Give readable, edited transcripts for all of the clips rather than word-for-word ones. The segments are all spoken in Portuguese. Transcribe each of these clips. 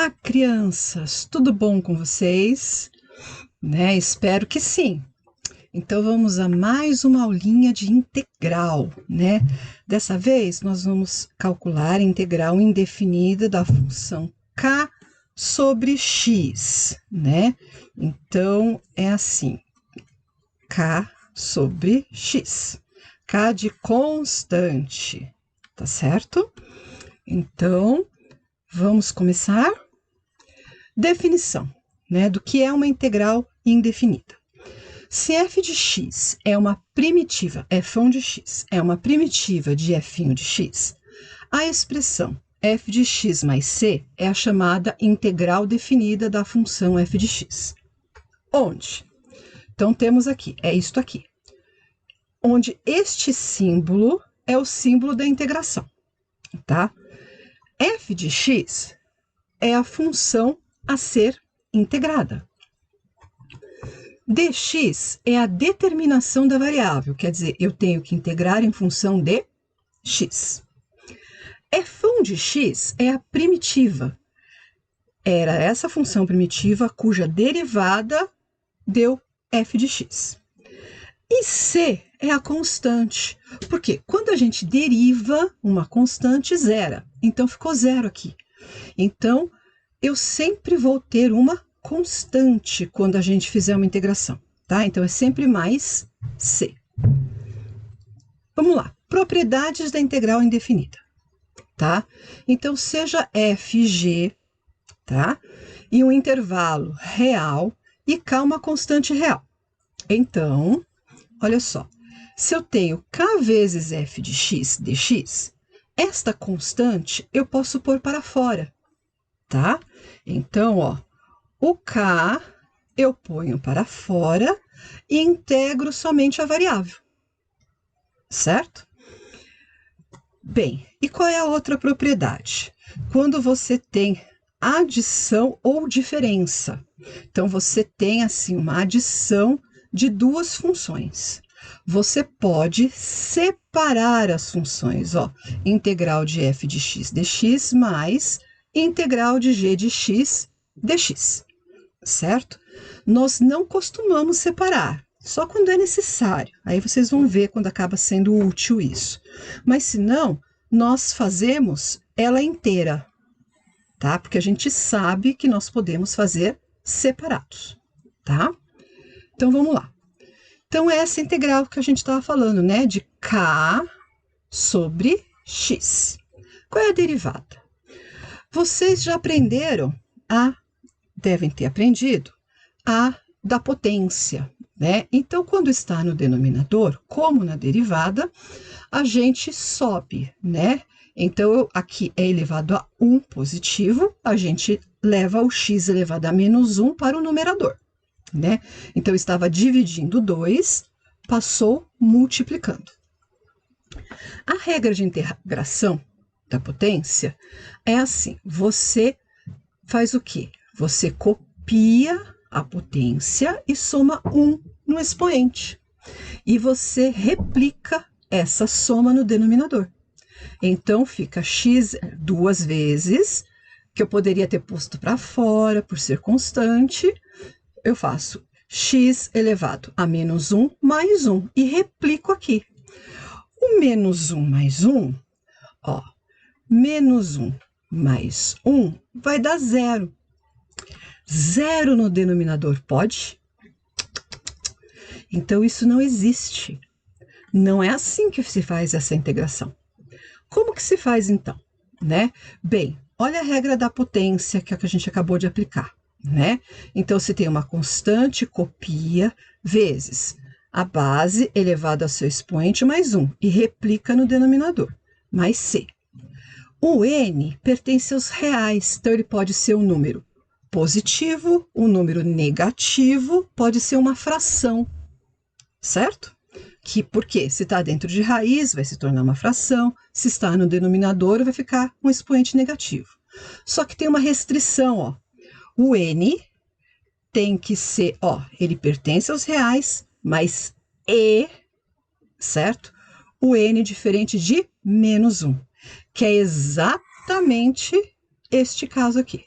Olá, crianças! Tudo bom com vocês? Espero que sim. Então vamos a mais uma aulinha de integral, Dessa vez nós vamos calcular a integral indefinida da função k sobre x, Então é assim: k sobre x. K de constante, tá certo? Então, vamos começar? Definição, do que é uma integral indefinida. Se f de x é uma primitiva, f de x é uma primitiva de f de x, a expressão f de x mais c é a chamada integral definida da função f de x. Onde? Então, temos aqui, é isto aqui, onde este símbolo é o símbolo da integração, tá? F de x é a função a ser integrada. Dx é a determinação da variável, quer dizer, eu tenho que integrar em função de x. F de x é a primitiva. Era essa função primitiva cuja derivada deu f de x. E c é a constante, porque quando a gente deriva uma constante, zera. Então, ficou zero aqui. Então, eu sempre vou ter uma constante quando a gente fizer uma integração, tá? Então, é sempre mais c. Vamos lá. Propriedades da integral indefinida, tá? Então, seja f(g), tá? E um intervalo real e k uma constante real. Então, olha só. Se eu tenho k vezes f de x dx, esta constante eu posso pôr para fora, tá? Então, o k eu ponho para fora e integro somente a variável, certo? Bem, e qual é a outra propriedade? Quando você tem adição ou diferença. Então, você tem, assim, uma adição de duas funções. Você pode separar as funções, integral de f de x dx mais integral de g de x dx, certo? Nós não costumamos separar, só quando é necessário. Aí vocês vão ver quando acaba sendo útil isso. Mas se não, nós fazemos ela inteira, tá? Porque a gente sabe que nós podemos fazer separados, tá? Então, vamos lá. Então, essa integral que a gente estava falando, de k sobre x. Qual é a derivada? Vocês já devem ter aprendido da potência, Então, quando está no denominador, como na derivada, a gente sobe, Então, aqui é elevado a 1 positivo, a gente leva o x elevado a menos 1 para o numerador, Então, estava dividindo 2, passou multiplicando. A regra de integração da potência é assim, você faz o quê? Você copia a potência e soma 1 no expoente. E você replica essa soma no denominador. Então, fica x 2 vezes, que eu poderia ter posto para fora por ser constante. Eu faço x elevado a menos 1 mais 1 e replico aqui. O menos 1 mais 1, menos 1 mais 1 vai dar 0. 0 no denominador pode? Então, isso não existe. Não é assim que se faz essa integração. Como que se faz, então? Bem, olha a regra da potência que a gente acabou de aplicar, Então, se tem uma constante, copia, vezes a base elevada ao seu expoente mais 1 e replica no denominador, mais c. O n pertence aos reais, então ele pode ser um número positivo, um número negativo, pode ser uma fração, certo? Porque se está dentro de raiz, vai se tornar uma fração, se está no denominador, vai ficar um expoente negativo. Só que tem uma restrição, o n tem que ser, ele pertence aos reais, mas certo? O n diferente de menos 1, que é exatamente este caso aqui,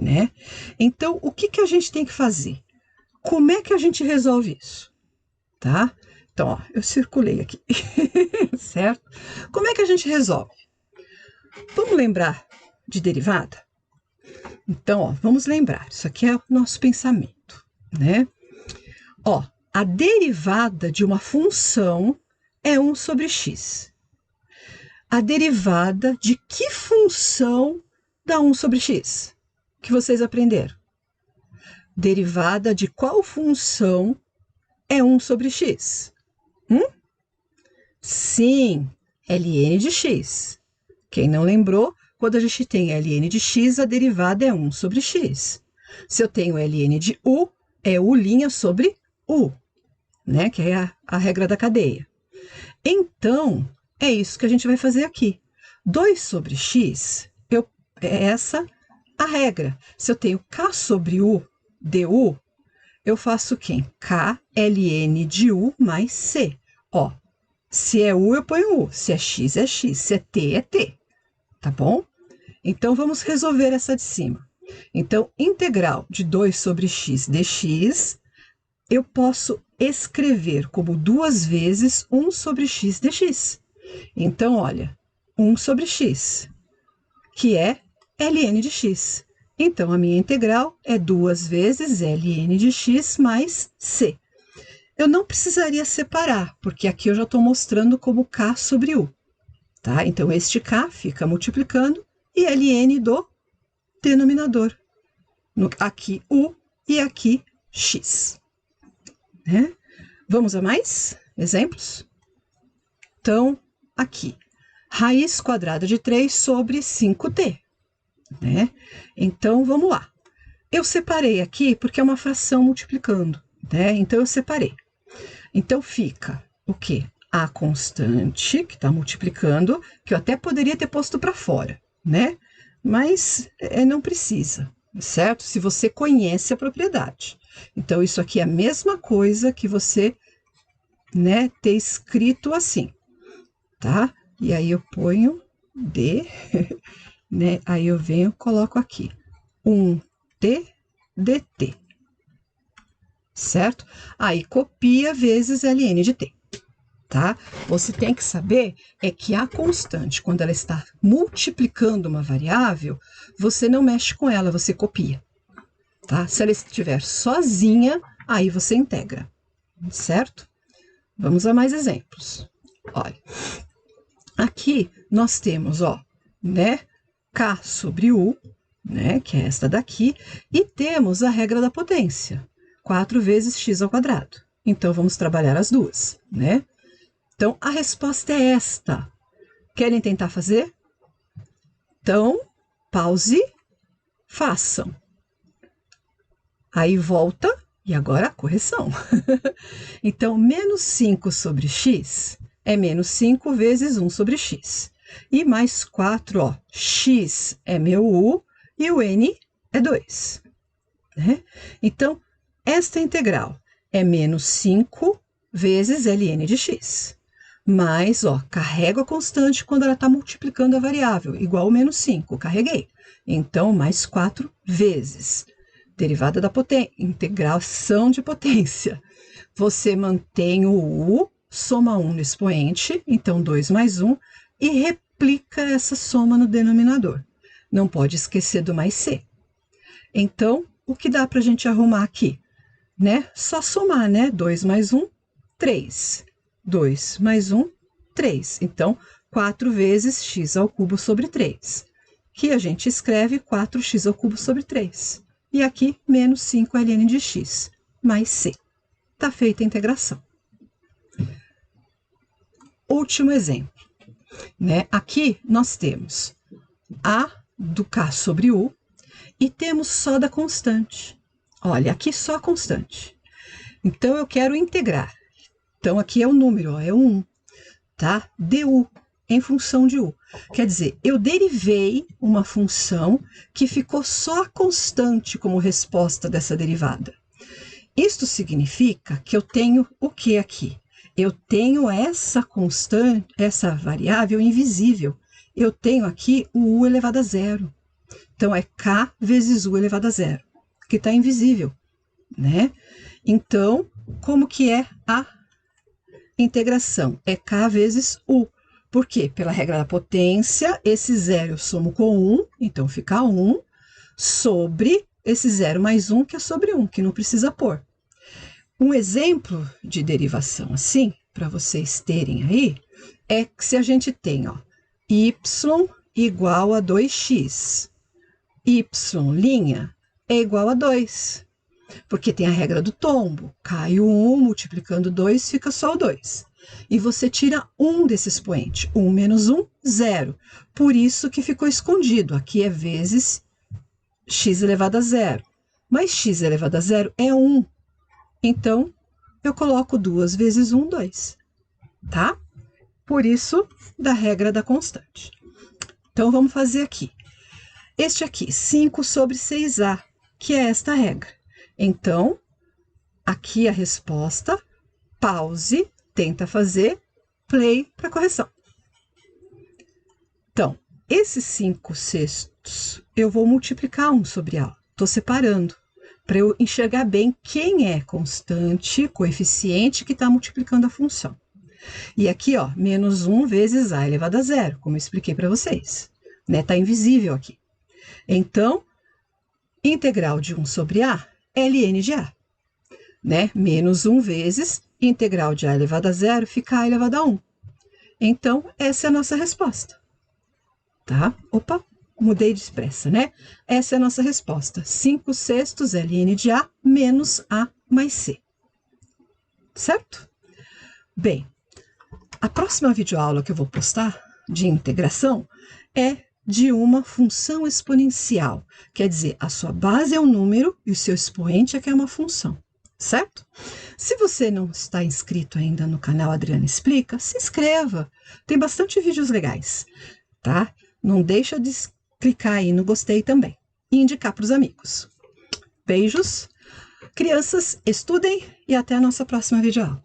né? Então, o que que a gente tem que fazer? Como é que a gente resolve isso, tá? Então, ó, eu circulei aqui, certo? Como é que a gente resolve? Vamos lembrar de derivada? Então, ó, vamos lembrar, isso aqui é o nosso pensamento, né? Ó, a derivada de uma função é 1 sobre x. A derivada de que função dá 1 sobre x? Que vocês aprenderam? Derivada de qual função é 1 sobre x? Sim, ln de x. Quem não lembrou, quando a gente tem ln de x, a derivada é 1 sobre x. Se eu tenho ln de u, é u' sobre u, né? Que é a regra da cadeia. Então, é isso que a gente vai fazer aqui. 2 sobre x, é essa a regra. Se eu tenho k sobre u du, eu faço quem? K ln de u mais c. Ó, se é u, eu ponho u. Se é x, é x. Se é t, é t. Tá bom? Então, vamos resolver essa de cima. Então, integral de 2 sobre x dx, eu posso escrever como 2 vezes 1 sobre x dx. Então, olha, 1 sobre x, que é ln de x. Então, a minha integral é 2 vezes ln de x mais c. Eu não precisaria separar, porque aqui eu já estou mostrando como k sobre u. Tá? Então, este k fica multiplicando e ln do denominador. Aqui u e aqui x. Né? Vamos a mais exemplos? Então, aqui, raiz quadrada de 3 sobre 5t. Né? Então, vamos lá. Eu separei aqui porque é uma fração multiplicando, né? Então, eu separei. Então, fica o quê? A constante, que está multiplicando, que eu até poderia ter posto para fora, né? Mas não precisa, certo? Se você conhece a propriedade. Então, isso aqui é a mesma coisa que você, né, ter escrito assim, tá? E aí eu ponho D, né? Aí eu venho, coloco aqui 1t dt, certo? Aí copia vezes ln de t, tá? Você tem que saber é que a constante, quando ela está multiplicando uma variável, você não mexe com ela, você copia, tá? Se ela estiver sozinha, aí você integra, certo? Vamos a mais exemplos. Olha, aqui nós temos, ó, né, k sobre u, né, que é esta daqui, e temos a regra da potência, 4 vezes x ao quadrado. Então, vamos trabalhar as duas, né? Então, a resposta é esta. Querem tentar fazer? Então, pause, façam. Aí volta, e agora a correção. Então, menos 5 sobre x é menos 5 vezes 1 sobre x. E mais 4, ó, x é meu u e o n é 2. Né? Então, esta integral é menos 5 vezes ln de x. Mas, ó, carrego a constante quando ela está multiplicando a variável, igual ao menos 5, carreguei. Então, mais 4 vezes. Derivada da potência, integração de potência. Você mantém o u, soma 1 no expoente, então 2 mais 1, e replica essa soma no denominador. Não pode esquecer do mais c. Então, o que dá para a gente arrumar aqui? Né? Só somar, né? 2 mais 1, 3. 2 mais 1, 3. Então, 4 vezes x ao cubo sobre 3. Que a gente escreve 4x ao cubo sobre 3. E aqui, menos 5 ln de x, mais c. Está feita a integração. Último exemplo. Né? Aqui, nós temos a do k sobre u e temos só da constante. Olha, aqui só a constante. Então, eu quero integrar. Então, aqui é o número, ó, é o 1, tá? du, em função de u. Quer dizer, eu derivei uma função que ficou só a constante como resposta dessa derivada. Isto significa que eu tenho o que aqui? Eu tenho essa constante, essa variável invisível. Eu tenho aqui o u elevado a zero. Então, é k vezes u elevado a zero, que está invisível, né? Então, como que é a integração? É k vezes u. Por quê? Pela regra da potência, esse zero eu somo com 1, então fica 1, sobre esse 0 mais 1, que é sobre 1, que não precisa pôr. Um exemplo de derivação assim, para vocês terem aí, é que se a gente tem, ó, y igual a 2x, y' é igual a 2, porque tem a regra do tombo, cai o 1, multiplicando 2, fica só o 2. E você tira um desse expoente, 1 menos 1, 0. Por isso que ficou escondido, aqui é vezes x elevado a 0. Mas x elevado a 0 é 1. Então, eu coloco 2 vezes 1, 2. Tá? Por isso, da regra da constante. Então, vamos fazer aqui. Este aqui, 5 sobre 6a, que é esta regra. Então, aqui a resposta, pause, tenta fazer play para correção. Então, esses 5/6 eu vou multiplicar 1 sobre a. Estou separando, para eu enxergar bem quem é constante, coeficiente que está multiplicando a função. E aqui, ó, menos 1 vezes a elevado a zero, como eu expliquei para vocês. Né? Tá invisível aqui. Então, integral de 1 sobre a é ln de a. Né? Menos 1 vezes integral de a elevado a zero fica a elevado a 1. Então, essa é a nossa resposta. Tá? Opa, mudei de expressa, né? Essa é a nossa resposta. 5/6 é ln de a menos a mais c. Certo? Bem, a próxima videoaula que eu vou postar de integração é de uma função exponencial. Quer dizer, a sua base é um número e o seu expoente é que é uma função. Certo? Se você não está inscrito ainda no canal Adriana Explica, se inscreva. Tem bastante vídeos legais, tá? Não deixa de clicar aí no gostei também e indicar para os amigos. Beijos, crianças, estudem e até a nossa próxima videoaula.